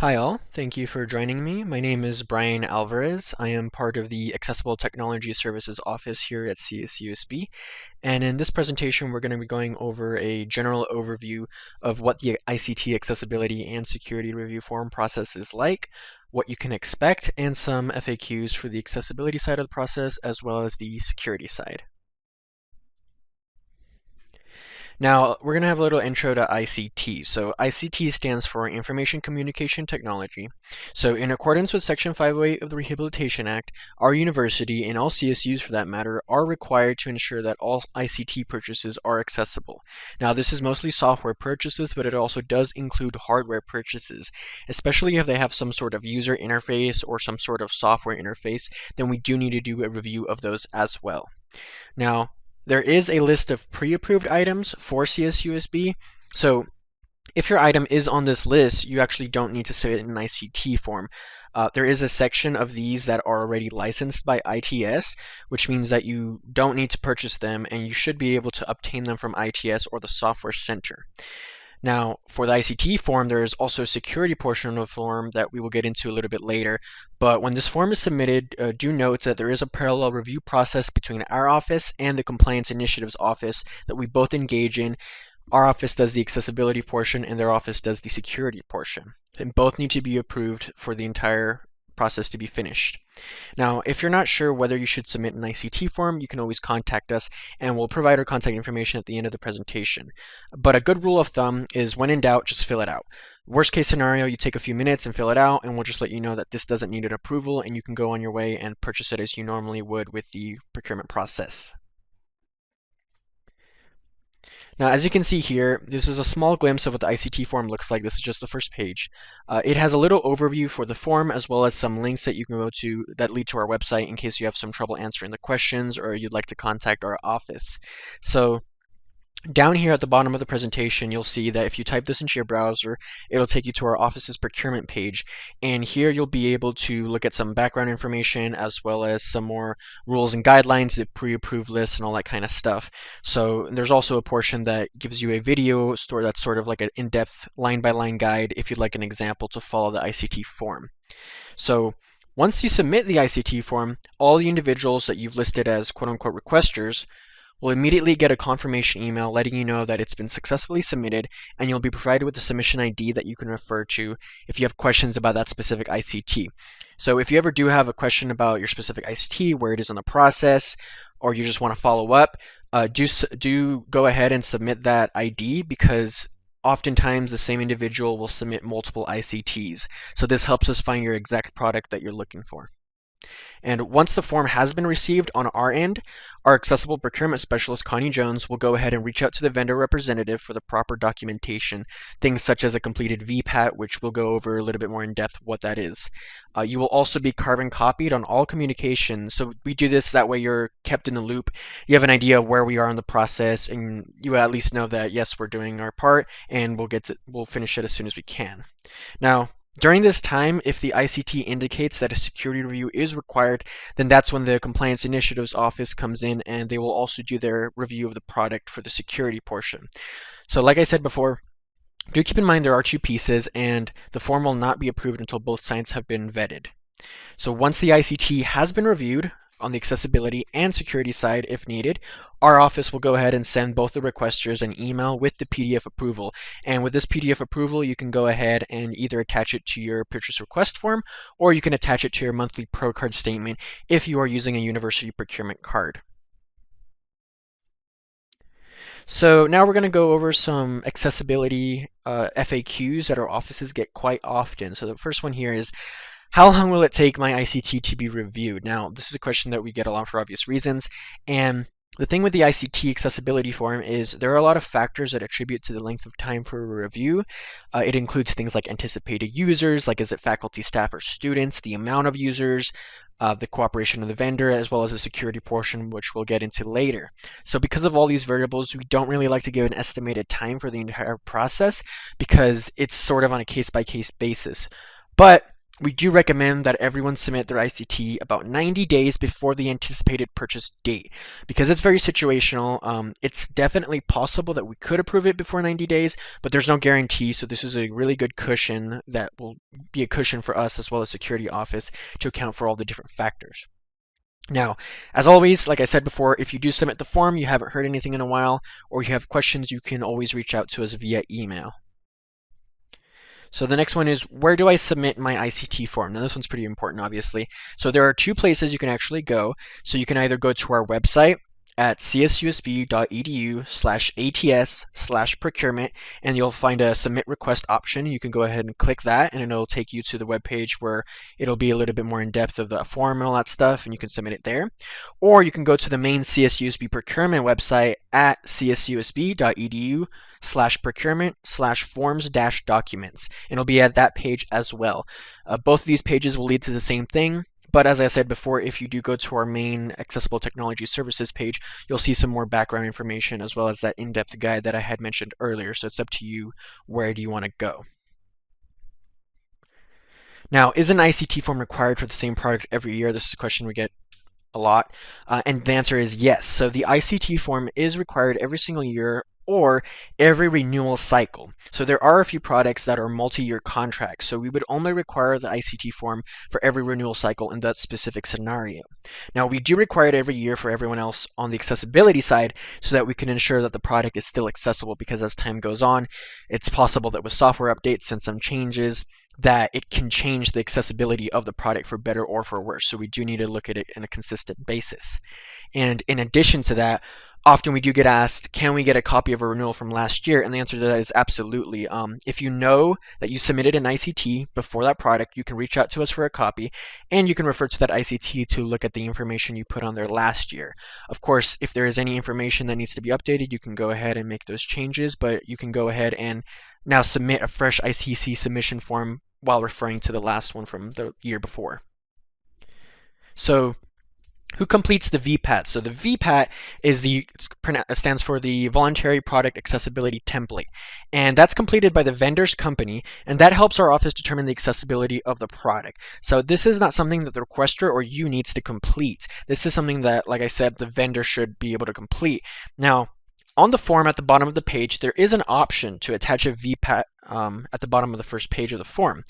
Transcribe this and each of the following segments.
Hi all, thank you for joining me. My name is Brian Alvarez. I am part of the Accessible Technology Services office here at CSUSB. And in this presentation, we're going to be going over a general overview of what the ICT Accessibility and Security Review Form process is like, what you can expect, and some FAQs for the accessibility side of the process as well as the security side. Now, we're going to have a little intro to ICT. So ICT stands for Information Communication Technology. So in accordance with Section 508 of the Rehabilitation Act, our university, and all CSUs for that matter, are required to ensure that all ICT purchases are accessible. Now, this is mostly software purchases, but it also does include hardware purchases, especially if they have some sort of user interface or some sort of software interface, then we do need to do a review of those as well. Now, there is a list of pre-approved items for CSUSB. So if your item is on this list, you actually don't need to submit an ICT form. There is a section of these that are already licensed by ITS, which means that you don't need to purchase them and you should be able to obtain them from ITS or the Software Center. Now, for the ICT form, there is also a security portion of the form that we will get into a little bit later. But when this form is submitted, do note that there is a parallel review process between our office and the Compliance Initiatives Office that we both engage in. Our office does the accessibility portion and their office does the security portion. And both need to be approved for the entire process to be finished. Now, if you're not sure whether you should submit an ICT form, you can always contact us and we'll provide our contact information at the end of the presentation. But a good rule of thumb is when in doubt, just fill it out. Worst case scenario, you take a few minutes and fill it out and we'll just let you know that this doesn't need an approval and you can go on your way and purchase it as you normally would with the procurement process. Now, as you can see here, this is a small glimpse of what the ICT form looks like. This is just the first page. It has a little overview for the form as well as some links that you can go to that lead to our website in case you have some trouble answering the questions or you'd like to contact our office. So down here at the bottom of the presentation, you'll see that if you type this into your browser, it'll take you to our office's procurement page. And here you'll be able to look at some background information as well as some more rules and guidelines, the pre-approved lists and all that kind of stuff. So there's also a portion that gives you a video store that's sort of like an in-depth line-by-line guide if you'd like an example to follow the ICT form. So once you submit the ICT form, all the individuals that you've listed as quote-unquote requesters will immediately get a confirmation email letting you know that it's been successfully submitted, and you'll be provided with the submission ID that you can refer to if you have questions about that specific ICT. So if you ever do have a question about your specific ICT, where it is in the process, or you just want to follow up, do go ahead and submit that ID because oftentimes the same individual will submit multiple ICTs. So this helps us find your exact product that you're looking for. And once the form has been received on our end, our accessible procurement specialist, Connie Jones, will go ahead and reach out to the vendor representative for the proper documentation, things such as a completed VPAT, which we'll go over a little bit more in depth what that is. You will also be carbon copied on all communication. So we do this that way you're kept in the loop. You have an idea of where we are in the process, and you at least know that yes, we're doing our part, and we'll finish it as soon as we can. Now, during this time, if the ICT indicates that a security review is required, then that's when the Compliance Initiatives Office comes in and they will also do their review of the product for the security portion. So like I said before, do keep in mind there are two pieces and the form will not be approved until both sides have been vetted. So once the ICT has been reviewed on the accessibility and security side if needed, our office will go ahead and send both the requesters an email with the PDF approval. And with this PDF approval, you can go ahead and either attach it to your purchase request form or you can attach it to your monthly pro card statement if you are using a university procurement card. So now we're going to go over some accessibility FAQs that our offices get quite often. So the first one here is, how long will it take my ICT to be reviewed? Now, this is a question that we get a lot for obvious reasons. And the thing with the ICT accessibility form is there are a lot of factors that attribute to the length of time for a review. It includes things like anticipated users, like is it faculty, staff, or students, the amount of users, the cooperation of the vendor, as well as the security portion, which we'll get into later. So because of all these variables, we don't really like to give an estimated time for the entire process because it's sort of on a case-by-case basis. But we do recommend that everyone submit their ICT about 90 days before the anticipated purchase date because it's very situational. It's definitely possible that we could approve it before 90 days, but there's no guarantee. So this is a really good cushion that will be a cushion for us as well as security office to account for all the different factors. Now, as always, like I said before, if you do submit the form, you haven't heard anything in a while, or you have questions, you can always reach out to us via email. So the next one is, where do I submit my ICT form? Now this one's pretty important, obviously. So there are two places you can actually go. So you can either go to our website at csusb.edu/ats/procurement, and you'll find a submit request option. You can go ahead and click that, and it'll take you to the web page where it'll be a little bit more in depth of the form and all that stuff, and you can submit it there. Or you can go to the main CSUSB procurement website at csusb.edu/procurement/forms-documents, and it'll be at that page as well. Both of these pages will lead to the same thing. But as I said before, if you do go to our main Accessible Technology Services page, you'll see some more background information as well as that in-depth guide that I had mentioned earlier. So it's up to you, where do you want to go? Now, is an ICT form required for the same product every year? This is a question we get a lot. And the answer is yes. So the ICT form is required every single year or every renewal cycle. So there are a few products that are multi-year contracts. So we would only require the ICT form for every renewal cycle in that specific scenario. Now we do require it every year for everyone else on the accessibility side so that we can ensure that the product is still accessible, because as time goes on, it's possible that with software updates and some changes, that it can change the accessibility of the product for better or for worse. So we do need to look at it on a consistent basis. And in addition to that, often we do get asked, can we get a copy of a renewal from last year? And the answer to that is absolutely. If you know that you submitted an ICT before that product, you can reach out to us for a copy, and you can refer to that ICT to look at the information you put on there last year. Of course, if there is any information that needs to be updated, you can go ahead and make those changes, but you can go ahead and now submit a fresh ICC submission form while referring to the last one from the year before. So who completes the VPAT? So the VPAT stands for the Voluntary Product Accessibility Template, and that's completed by the vendor's company, and that helps our office determine the accessibility of the product. So this is not something that the requester or you needs to complete. This is something that, like I said, the vendor should be able to complete. Now, on the form at the bottom of the page, there is an option to attach a VPAT at the bottom of the first page of the form.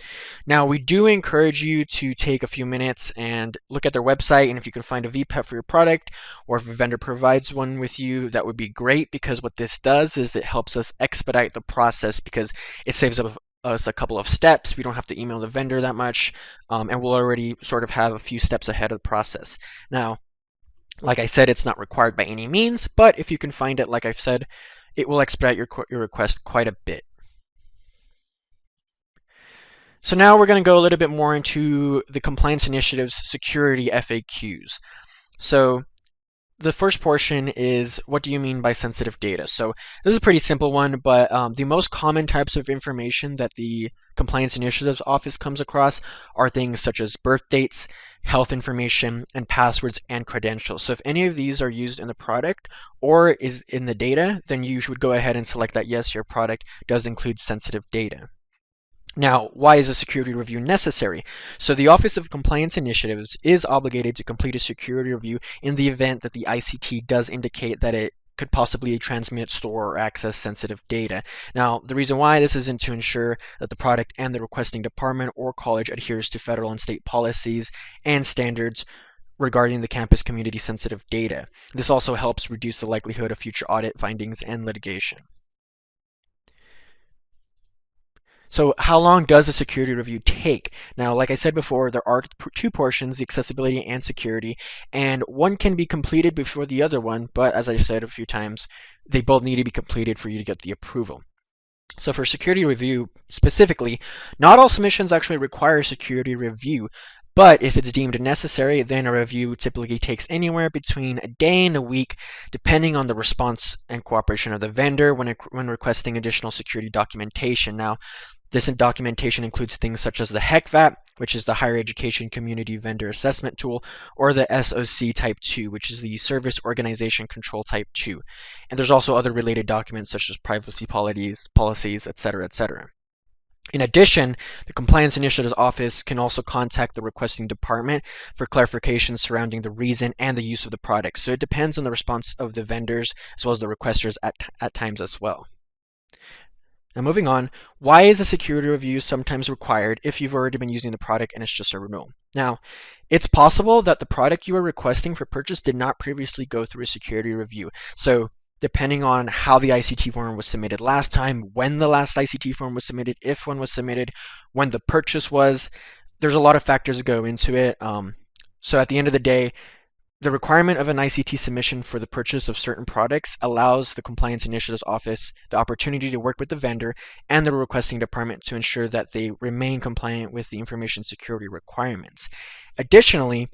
Now, we do encourage you to take a few minutes and look at their website, and if you can find a VPAT for your product, or if a vendor provides one with you, that would be great, because what this does is it helps us expedite the process, because it saves us a couple of steps. We don't have to email the vendor that much, and we'll already sort of have a few steps ahead of the process. Now, like I said, it's not required by any means, but if you can find it, like I've said, it will expedite your request quite a bit. So now we're going to go a little bit more into the compliance initiative's security FAQs. So the first portion is, what do you mean by sensitive data? So this is a pretty simple one, but the most common types of information that the Compliance Initiatives Office comes across are things such as birth dates, health information, and passwords and credentials. So if any of these are used in the product or is in the data, then you should go ahead and select that yes, your product does include sensitive data. Now, why is a security review necessary? So the Office of Compliance Initiatives is obligated to complete a security review in the event that the ICT does indicate that it could possibly transmit, store, or access sensitive data. Now, the reason why this isn't to ensure that the product and the requesting department or college adheres to federal and state policies and standards regarding the campus community sensitive data. This also helps reduce the likelihood of future audit findings and litigation. So how long does a security review take? Now, like I said before, there are two portions, the accessibility and security, and one can be completed before the other one, but as I said a few times, they both need to be completed for you to get the approval. So for security review specifically, not all submissions actually require security review, but if it's deemed necessary, then a review typically takes anywhere between a day and a week, depending on the response and cooperation of the vendor when requesting additional security documentation. Now, this documentation includes things such as the HECVAT, which is the Higher Education Community Vendor Assessment Tool, or the SOC Type 2, which is the Service Organization Control Type 2. And there's also other related documents such as privacy policies, etc., etc. In addition, the Compliance Initiatives Office can also contact the requesting department for clarification surrounding the reason and the use of the product. So it depends on the response of the vendors as well as the requesters at times as well. Now moving on, why is a security review sometimes required if you've already been using the product and it's just a renewal? Now, it's possible that the product you are requesting for purchase did not previously go through a security review. So depending on how the ICT form was submitted last time, when the last ICT form was submitted, if one was submitted, when the purchase was, there's a lot of factors that go into it. So at the end of the day, the requirement of an ICT submission for the purchase of certain products allows the Compliance Initiatives Office the opportunity to work with the vendor and the requesting department to ensure that they remain compliant with the information security requirements. Additionally,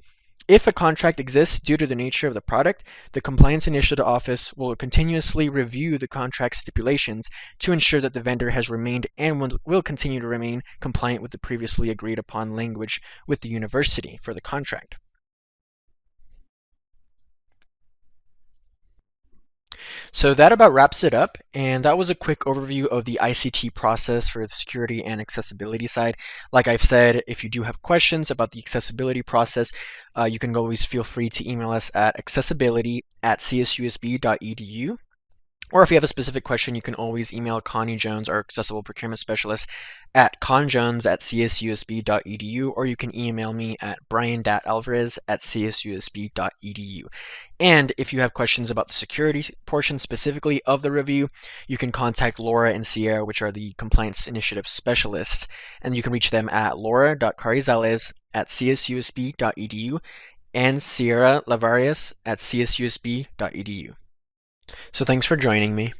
if a contract exists due to the nature of the product, the Compliance Initiative Office will continuously review the contract stipulations to ensure that the vendor has remained and will continue to remain compliant with the previously agreed upon language with the university for the contract. So that about wraps it up, and that was a quick overview of the ICT process for the security and accessibility side. Like I've said, if you do have questions about the accessibility process, you can always feel free to email us at accessibility@csusb.edu. Or if you have a specific question, you can always email Connie Jones, our accessible procurement specialist, at conjones@csusb.edu, or you can email me at brian.alvarez@csusb.edu. And if you have questions about the security portion specifically of the review, you can contact Laura and Sierra, which are the compliance initiative specialists, and you can reach them at laura.carizales@csusb.edu and Sierra Lavarias at csusb.edu. So thanks for joining me.